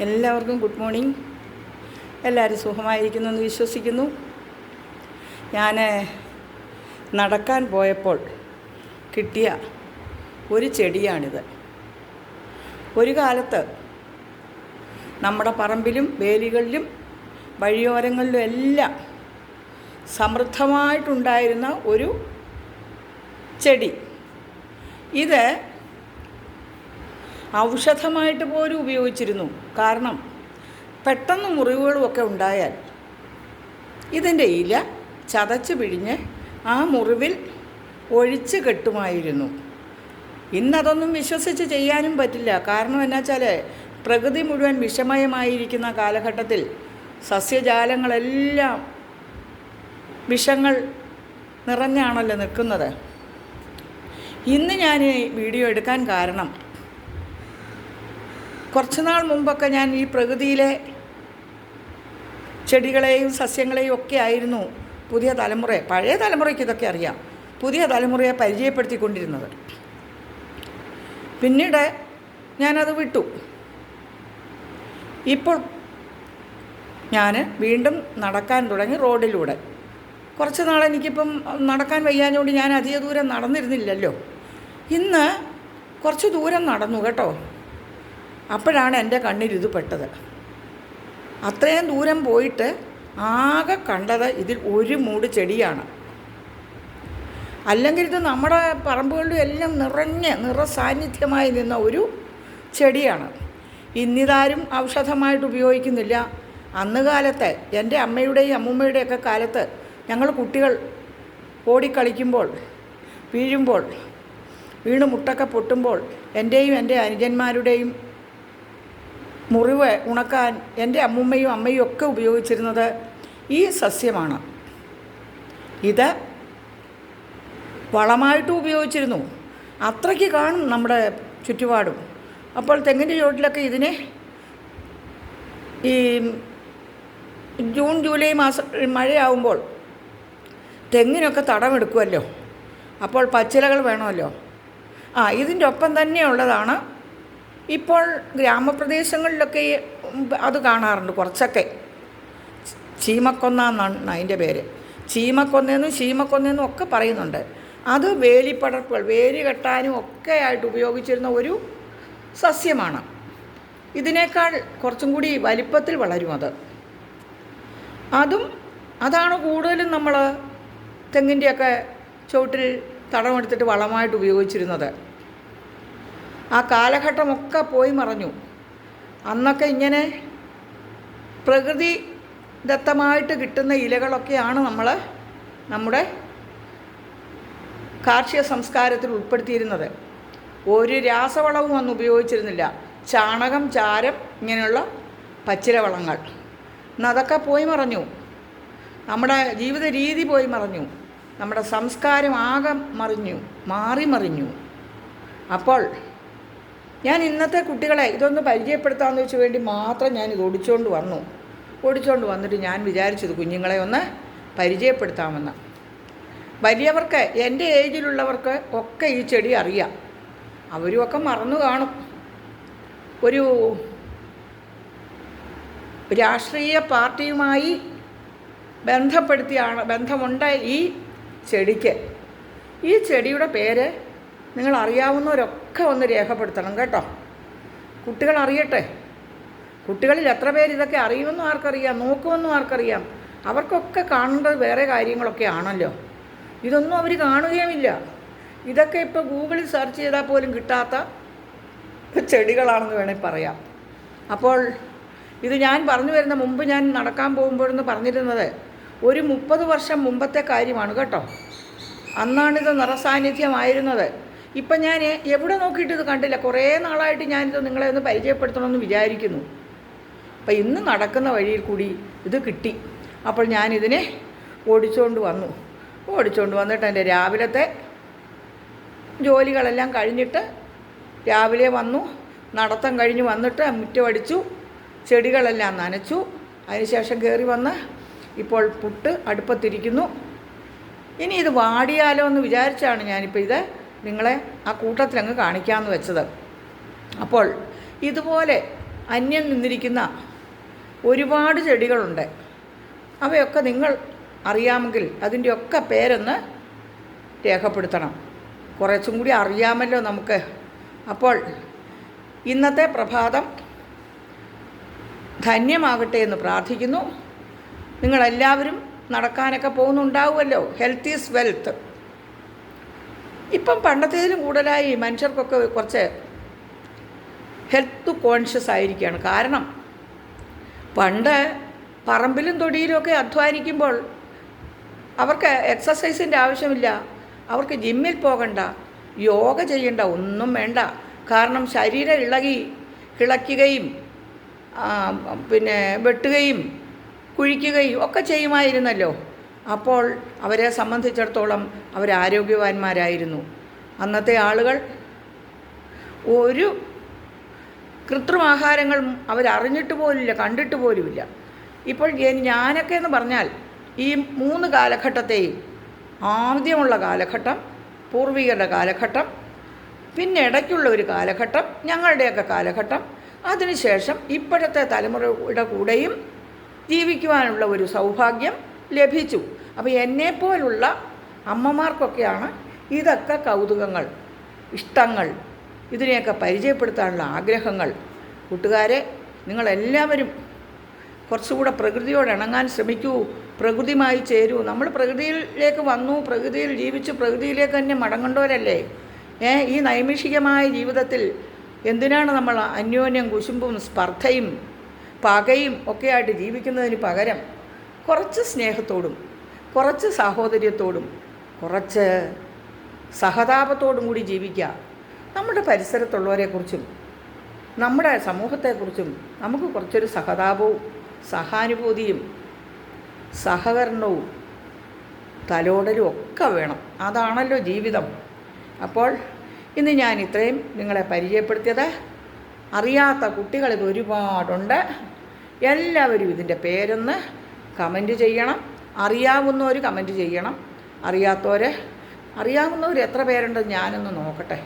എല്ലാവർക്കും good morning. എല്ലാവരും സുഖമായിരിക്കുന്നു എന്ന് വിശ്വസിക്കുന്നു. ഞാൻ നടക്കാൻ പോയപ്പോൾ കിട്ടിയ ഒരു ചെടിയാണിത്. ഒരു കാലത്ത് നമ്മുടെ പറമ്പിലും വേലികളിലും വഴിയോരങ്ങളിലും എല്ലാം സമൃദ്ധമായിട്ടുണ്ടായിരുന്ന ഒരു ചെടി. ഇത് ഔഷധമായിട്ട് പോലും ഉപയോഗിച്ചിരുന്നു. കാരണം പെട്ടെന്ന് മുറിവുകളുമൊക്കെ ഉണ്ടായാൽ ഇതിൻ്റെ ഇല ചതച്ച് പിഴിഞ്ഞ് ആ മുറിവിൽ ഒഴിച്ച് കെട്ടുമായിരുന്നു. ഇന്നതൊന്നും വിശ്വസിച്ച് ചെയ്യാനും പറ്റില്ല. കാരണം എന്നാ വെച്ചാൽ പ്രകൃതി മുഴുവൻ വിഷമയമായിരിക്കുന്ന കാലഘട്ടത്തിൽ സസ്യജാലങ്ങളെല്ലാം വിഷങ്ങൾ നിറഞ്ഞാണല്ലോ നിൽക്കുന്നത്. ഇന്ന് ഞാൻ വീഡിയോ എടുക്കാൻ കാരണം, കുറച്ച് നാൾ മുമ്പൊക്കെ ഞാൻ ഈ പ്രകൃതിയിലെ ചെടികളെയും സസ്യങ്ങളെയും ഒക്കെ ആയിരുന്നു പുതിയ തലമുറയെ, പഴയ തലമുറയ്ക്ക് ഇതൊക്കെ അറിയാം, പുതിയ തലമുറയെ പരിചയപ്പെടുത്തിക്കൊണ്ടിരുന്നത്. പിന്നീട് ഞാനത് വിട്ടു. ഇപ്പോൾ ഞാൻ വീണ്ടും നടക്കാൻ തുടങ്ങി റോഡിലൂടെ. കുറച്ച് നാൾ എനിക്കിപ്പം നടക്കാൻ വയ്യാഞ്ഞുകൊണ്ട് ഞാൻ അധിക ദൂരം നടന്നിരുന്നില്ലല്ലോ. ഇന്ന് കുറച്ച് ദൂരം നടന്നു കേട്ടോ. അപ്പോഴാണ് എൻ്റെ കണ്ണിൽ ഇത് പെട്ടത്. അത്രയും ദൂരം പോയിട്ട് ആകെ കണ്ടത് ഇതിൽ ഒരു മൂട് ചെടിയാണ്. അല്ലെങ്കിൽ ഇത് നമ്മുടെ പറമ്പുകളിലും എല്ലാം നിറസാന്നിധ്യമായി നിന്ന ഒരു ചെടിയാണ്. ഇന്നിതാരും ഔഷധമായിട്ട് ഉപയോഗിക്കുന്നില്ല. അന്ന് കാലത്തെ എൻ്റെ അമ്മയുടെയും അമ്മൂമ്മയുടെയൊക്കെ കാലത്ത് ഞങ്ങൾ കുട്ടികൾ ഓടിക്കളിക്കുമ്പോൾ വീഴുമ്പോൾ വീണ് മുട്ടൊക്കെ പൊട്ടുമ്പോൾ എൻ്റെയും എൻ്റെ അനുജന്മാരുടെയും മുറിവ് ഉണക്കാൻ എൻ്റെ അമ്മൂമ്മയും അമ്മയും ഒക്കെ ഉപയോഗിച്ചിരുന്നത് ഈ സസ്യമാണ്. ഇത് വളമായിട്ടും ഉപയോഗിച്ചിരുന്നു. അത്രയ്ക്ക് കാണും നമ്മുടെ ചുറ്റുപാടും. അപ്പോൾ തെങ്ങിൻ്റെ ചുവട്ടിലൊക്കെ ഇതിനെ ഈ ജൂൺ ജൂലൈ മാസം മഴയാവുമ്പോൾ തെങ്ങിനൊക്കെ തടമെടുക്കുമല്ലോ. അപ്പോൾ പച്ചിലകൾ വേണമല്ലോ. ഇതിൻ്റെ ഒപ്പം തന്നെയുള്ളതാണ്. ഇപ്പോൾ ഗ്രാമപ്രദേശങ്ങളിലൊക്കെ അത് കാണാറുണ്ട്. കുറച്ചൊക്കെ ചീമക്കൊന്ന എന്നാണ് അതിൻ്റെ പേര്. ചീമക്കൊന്നയെന്നും ശീമക്കൊന്നയെന്നും ഒക്കെ പറയുന്നുണ്ട്. അത് വേലിപ്പടർപ്പുകൾ, വേലി കെട്ടാനും ഒക്കെ ആയിട്ട് ഉപയോഗിച്ചിരുന്ന ഒരു സസ്യമാണ്. ഇതിനേക്കാൾ കുറച്ചും കൂടി വലിപ്പത്തിൽ വളരും അതാണ് കൂടുതലും നമ്മൾ തെങ്ങിൻ്റെയൊക്കെ ചുവട്ടിൽ തടമെടുത്തിട്ട് വളമായിട്ട് ഉപയോഗിച്ചിരുന്നത്. ആ കാലഘട്ടമൊക്കെ പോയി മറഞ്ഞു. അന്നൊക്കെ ഇങ്ങനെ പ്രകൃതി ദത്തമായിട്ട് കിട്ടുന്ന ഇലകളൊക്കെയാണ് നമ്മൾ നമ്മുടെ കാർഷിക സംസ്കാരത്തിൽ ഉൾപ്പെടുത്തിയിരുന്നത്. ഒരു രാസവളവും അന്ന് ഉപയോഗിച്ചിരുന്നില്ല. ചാണകം, ചാരം, ഇങ്ങനെയുള്ള പച്ചില വളങ്ങൾ. ഇന്നതൊക്കെ പോയി മറഞ്ഞു. നമ്മുടെ ജീവിത രീതി പോയി മറഞ്ഞു. നമ്മുടെ സംസ്കാരം ആകെ മാറിമറിഞ്ഞു. അപ്പോൾ ഞാൻ ഇന്നത്തെ കുട്ടികളെ ഇതൊന്ന് പരിചയപ്പെടുത്താമെന്ന് വെച്ച് വേണ്ടി മാത്രം ഞാനിത് ഓടിച്ചുകൊണ്ട് വന്നിട്ട് ഞാൻ വിചാരിച്ചത് കുഞ്ഞുങ്ങളെ ഒന്ന് പരിചയപ്പെടുത്താമെന്ന്. വലിയവർക്ക്, എൻ്റെ ഏജിലുള്ളവർക്ക് ഒക്കെ ഈ ചെടി അറിയാം. അവരുമൊക്കെ മറന്നു കാണും. ഒരു രാഷ്ട്രീയ പാർട്ടിയുമായി ബന്ധമുണ്ട് ഈ ചെടിക്ക്. ഈ ചെടിയുടെ പേര് നിങ്ങൾ അറിയാവുന്നവരൊക്കെ ഒന്ന് രേഖപ്പെടുത്തണം കേട്ടോ. കുട്ടികൾ അറിയട്ടെ. കുട്ടികളിൽ എത്ര പേര് ഇതൊക്കെ അറിയുമെന്നും ആർക്കറിയാം, നോക്കുമെന്നും ആർക്കറിയാം. അവർക്കൊക്കെ കാണേണ്ടത് വേറെ കാര്യങ്ങളൊക്കെ ആണല്ലോ. ഇതൊന്നും അവർ കാണുകയുമില്ല. ഇതൊക്കെ ഇപ്പോൾ ഗൂഗിളിൽ സെർച്ച് ചെയ്താൽ പോലും കിട്ടാത്ത ചെടികളാണെന്ന് വേണമെങ്കിൽ പറയാം. അപ്പോൾ ഇത് ഞാൻ പറഞ്ഞു വരുന്ന മുമ്പ് ഞാൻ നടക്കാൻ പോകുമ്പോഴെന്ന് പറഞ്ഞിരുന്നത് ഒരു 30 വർഷം മുമ്പത്തെ കാര്യമാണ് കേട്ടോ. അന്നാണിത് നിറസാന്നിധ്യമായിരുന്നത്. ഇപ്പം ഞാൻ എവിടെ നോക്കിയിട്ട് ഇത് കണ്ടില്ല. കുറേ നാളായിട്ട് ഞാനിത് നിങ്ങളെ ഒന്ന് പരിചയപ്പെടുത്തണമെന്ന് വിചാരിക്കുന്നു. അപ്പം ഇന്ന് നടക്കുന്ന വഴിയിൽ കൂടി ഇത് കിട്ടി. അപ്പോൾ ഞാനിതിനെ ഓടിച്ചുകൊണ്ട് വന്നിട്ട് എൻ്റെ രാവിലത്തെ ജോലികളെല്ലാം കഴിഞ്ഞിട്ട് രാവിലെ വന്നു. നടത്തം കഴിഞ്ഞ് വന്നിട്ട് മുറ്റമടിച്ചു, ചെടികളെല്ലാം നനച്ചു. അതിനുശേഷം കയറി വന്ന് ഇപ്പോൾ പുട്ട് അടുപ്പത്തിരിക്കുന്നു. ഇനി ഇത് വാടിയാലോ എന്ന് വിചാരിച്ചാണ് ഞാനിപ്പോൾ ഇത് നിങ്ങളെ ആ കൂട്ടത്തിലങ്ങ് കാണിക്കാമെന്ന് വെച്ചത്. അപ്പോൾ ഇതുപോലെ അന്യം നിന്നിരിക്കുന്ന ഒരുപാട് ചെടികളുണ്ട്. അവയൊക്കെ നിങ്ങൾ അറിയാമെങ്കിൽ അതിൻ്റെയൊക്കെ പേരൊന്ന് രേഖപ്പെടുത്തണം. കുറച്ചും കൂടി അറിയാമല്ലോ നമുക്ക്. അപ്പോൾ ഇന്നത്തെ പ്രഭാതം ധന്യമാകട്ടെ എന്ന് പ്രാർത്ഥിക്കുന്നു. നിങ്ങളെല്ലാവരും നടക്കാനൊക്കെ പോകുന്നുണ്ടാവുമല്ലോ. Health is wealth. ഇപ്പം പണ്ടത്തേതിലും കൂടുതലായി മനുഷ്യർക്കൊക്കെ കുറച്ച് ഹെൽത്ത് കോൺഷ്യസ് ആയിരിക്കുകയാണ്. കാരണം പണ്ട് പറമ്പിലും തൊടിയിലുമൊക്കെ അധ്വാനിക്കുമ്പോൾ അവർക്ക് എക്സസൈസിൻ്റെ ആവശ്യമില്ല, അവർക്ക് ജിമ്മിൽ പോകണ്ട, യോഗ ചെയ്യണ്ട, ഒന്നും വേണ്ട. കാരണം ശരീരം കിളയ്ക്കുകയും പിന്നെ വെട്ടുകയും കുഴിക്കുകയും ഒക്കെ ചെയ്യുമായിരുന്നല്ലോ. അപ്പോൾ അവരെ സംബന്ധിച്ചിടത്തോളം അവരാരോഗ്യവാന്മാരായിരുന്നു. അന്നത്തെ ആളുകൾ ഒരു കൃത്രിമാഹാരങ്ങൾ അവരറിഞ്ഞിട്ട് പോലുമില്ല, കണ്ടിട്ട് പോലുമില്ല. ഇപ്പോൾ ഞാനൊക്കെ എന്ന് പറഞ്ഞാൽ ഈ 3 കാലഘട്ടത്തെയും, ആദ്യമുള്ള കാലഘട്ടം, പൂർവികരുടെ കാലഘട്ടം, പിന്നെ ഇടയ്ക്കുള്ള ഒരു കാലഘട്ടം, ഞങ്ങളുടെയൊക്കെ കാലഘട്ടം, അതിനുശേഷം ഇപ്പോഴത്തെ തലമുറയുടെ കൂടെയും ജീവിക്കുവാനുള്ള ഒരു സൗഭാഗ്യം ലഭിച്ചു. അപ്പോൾ എന്നെപ്പോലുള്ള അമ്മമാർക്കൊക്കെയാണ് ഇതൊക്കെ കൗതുകങ്ങൾ, ഇഷ്ടങ്ങൾ, ഇതിനെയൊക്കെ പരിചയപ്പെടുത്താനുള്ള ആഗ്രഹങ്ങൾ. കൂട്ടുകാരെ, നിങ്ങളെല്ലാവരും കുറച്ചുകൂടെ പ്രകൃതിയോട് ഇണങ്ങാൻ ശ്രമിക്കൂ, പ്രകൃതിയുമായി ചേരൂ. നമ്മൾ പ്രകൃതിയിലേക്ക് വന്നു, പ്രകൃതിയിൽ ജീവിച്ചു, പ്രകൃതിയിലേക്ക് തന്നെ മടങ്ങേണ്ടവരല്ലേ. ഈ നൈമിഷികമായ ജീവിതത്തിൽ എന്തിനാണ് നമ്മൾ അന്യോന്യം കുശുമ്പും സ്പർദ്ധയും പകയും ഒക്കെയായിട്ട് ജീവിക്കുന്നതിന് പകരം കുറച്ച് സ്നേഹത്തോടും കുറച്ച് സാഹോദര്യത്തോടും കുറച്ച് സഹതാപത്തോടും കൂടി ജീവിക്കുക. നമ്മുടെ പരിസരത്തുള്ളവരെക്കുറിച്ചും നമ്മുടെ സമൂഹത്തെക്കുറിച്ചും നമുക്ക് കുറച്ചൊരു സഹതാപവും സഹാനുഭൂതിയും സഹകരണവും തലോടലും ഒക്കെ വേണം. അതാണല്ലോ ജീവിതം. അപ്പോൾ ഇന്ന് ഞാൻ ഇത്രയും നിങ്ങളെ പരിചയപ്പെടുത്തിയത്. അറിയാത്ത കുട്ടികളിത് ഒരുപാടുണ്ട്. എല്ലാവരും ഇതിൻ്റെ പേരൊന്ന് കമൻറ്റ് ചെയ്യണം. അറിയാവുന്നവർ കമൻറ്റ് ചെയ്യണം. അറിയാവുന്നവർ എത്ര പേരുണ്ടെന്ന് ഞാനൊന്ന് നോക്കട്ടെ.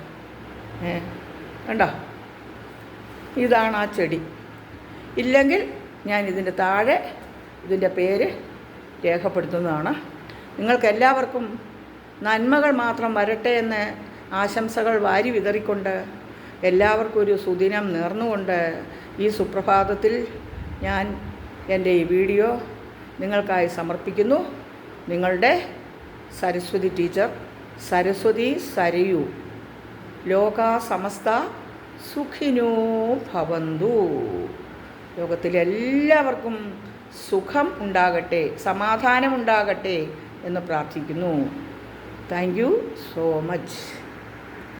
കണ്ടോ, ഇതാണ് ആ ചെടി. ഇല്ലെങ്കിൽ ഞാൻ ഇതിൻ്റെ താഴെ ഇതിൻ്റെ പേര് രേഖപ്പെടുത്തുന്നതാണ്. നിങ്ങൾക്കെല്ലാവർക്കും നന്മകൾ മാത്രം വരട്ടെ എന്ന് ആശംസകൾ വാരി വിതറിക്കൊണ്ട് എല്ലാവർക്കും ഒരു സുദിനം നേർന്നുകൊണ്ട് ഈ സുപ്രഭാതത്തിൽ ഞാൻ എൻ്റെ ഈ വീഡിയോ നിങ്ങൾക്കായി സമർപ്പിക്കുന്നു. നിങ്ങളുടെ സരസ്വതി ടീച്ചർ, സരസ്വതി സരയു. ലോകാ സമസ്ത സുഖിനോ ഭവന്തു. ലോകത്തിലെല്ലാവർക്കും സുഖം ഉണ്ടാകട്ടെ, സമാധാനം ഉണ്ടാകട്ടെ എന്ന് പ്രാർത്ഥിക്കുന്നു. Thank you so much.